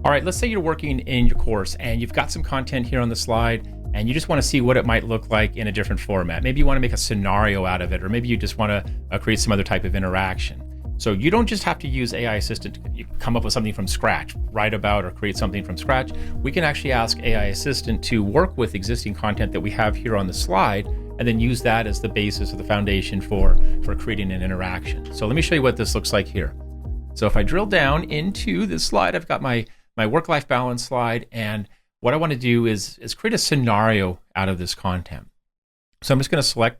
All right, let's say you're working in your course and you've got some content here on the slide and you just want to see what it might look like in a different format. Maybe you want to make a scenario out of it, or maybe you just want to create some other type of interaction. So you don't just have to use AI Assistant to come up with something from scratch, write about or create something from scratch. We can actually ask AI Assistant to work with existing content that we have here on the slide and then use that as the basis or the foundation for creating an interaction. So let me show you what this looks like here. So if I drill down into this slide, I've got my work-life balance slide, and what I want to do is create a scenario out of this content. So I'm just going to select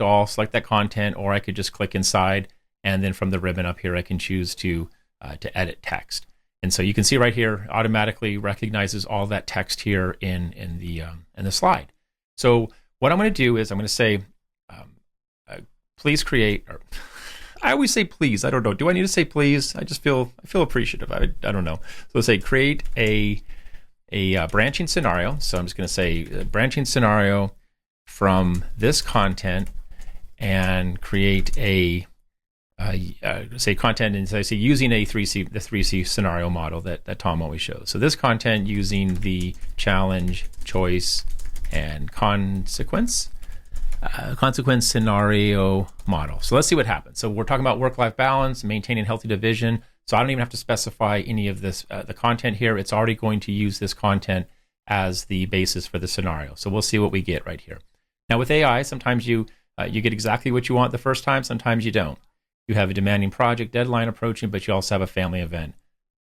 that content, or I could just click inside, and then from the ribbon up here, I can choose to edit text. And so you can see right here, automatically recognizes all that text here in the slide. So what I'm going to do is I'm going to say, please create. Or I always say please. I don't know. Do I need to say please? I feel appreciative. I don't know. So let's say create a branching scenario. So I'm just going to say branching scenario from this content, and create say content, and so I say using the 3C scenario model that Tom always shows. So this content using the challenge, choice, and consequence scenario model. So let's see what happens. So we're talking about work-life balance, maintaining healthy division. So I don't even have to specify any of this, the content here. It's already going to use this content as the basis for the scenario. So we'll see what we get right here. Now with AI, sometimes you get exactly what you want the first time, sometimes you don't. You have a demanding project deadline approaching, but you also have a family event.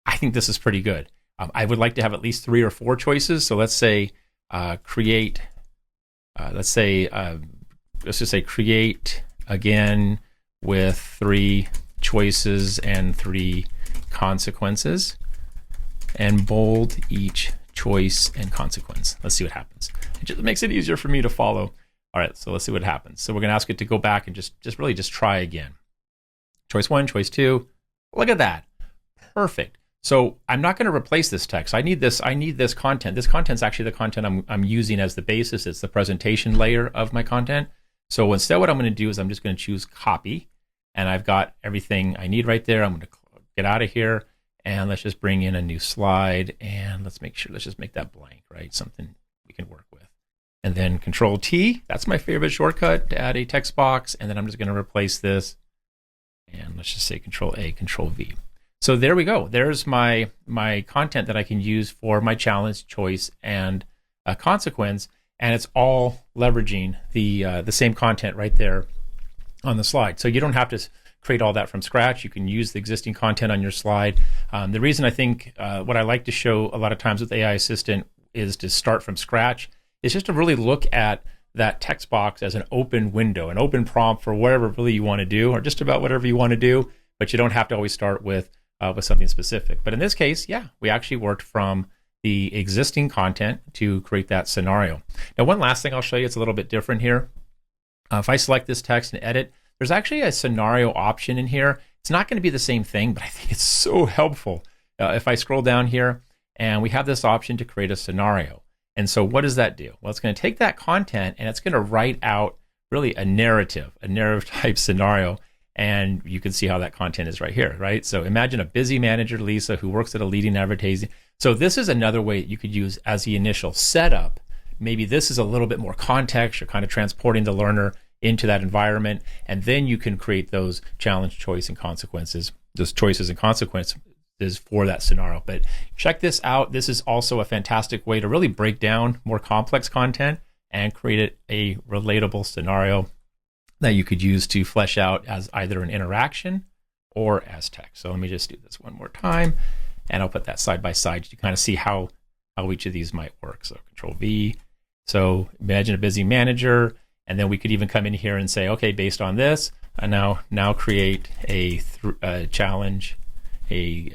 I think this is pretty good. I would like to have at least 3 or 4 choices. So let's say create, let's just say create again with 3 choices and 3 consequences, and bold each choice and consequence. Let's see what happens. It just makes it easier for me to follow. All right, so let's see what happens. So we're going to ask it to go back and just try again. Choice 1, choice 2. Look at that. Perfect. So I'm not going to replace this text. I need this content. This content's actually the content I'm using as the basis. It's the presentation layer of my content. So instead what I'm going to do is I'm just going to choose copy, and I've got everything I need right there. I'm going to get out of here, and let's just bring in a new slide, and let's just make that blank, right? Something we can work with. And then Control T, that's my favorite shortcut to add a text box, and then I'm just going to replace this, and let's just say Control A, Control V. So there we go. There's my content that I can use for my challenge, choice, and consequence, and it's all leveraging the same content right there on the slide. So you don't have to create all that from scratch. You can use the existing content on your slide. The reason I think what I like to show a lot of times with AI Assistant is to start from scratch. It's just to really look at that text box as an open window, an open prompt for whatever really you want to do, or just about whatever you want to do, but you don't have to always start with something specific. But in this case, yeah, we actually worked from the existing content to create that scenario. Now, one last thing I'll show you, it's a little bit different here. If I select this text and edit, there's actually a scenario option in here. It's not going to be the same thing, but I think it's so helpful. If I scroll down here, and we have this option to create a scenario. And so what does that do? Well, it's going to take that content and it's going to write out really a narrative type scenario. And you can see how that content is right here, right? So imagine a busy manager, Lisa, who works at a leading advertising. So this is another way you could use as the initial setup. Maybe this is a little bit more context. You're kind of transporting the learner into that environment. And then you can create those challenge, choice, and consequences, those choices and consequences for that scenario. But check this out. This is also a fantastic way to really break down more complex content and create a relatable scenario that you could use to flesh out as either an interaction or as text. So let me just do this one more time, and I'll put that side by side to kind of see how each of these might work. So Control V. So imagine a busy manager, and then we could even come in here and say, okay, based on this, and now create a challenge, a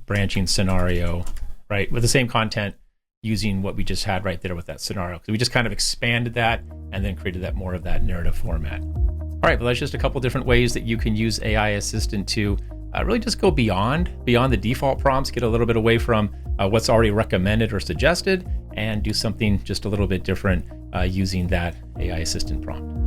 branching scenario, right, with the same content using what we just had right there with that scenario. So we just kind of expanded that and then created that more of that narrative format. All right, well, that's just a couple different ways that you can use AI Assistant to really just go beyond the default prompts, get a little bit away from what's already recommended or suggested, and do something just a little bit different using that AI Assistant prompt.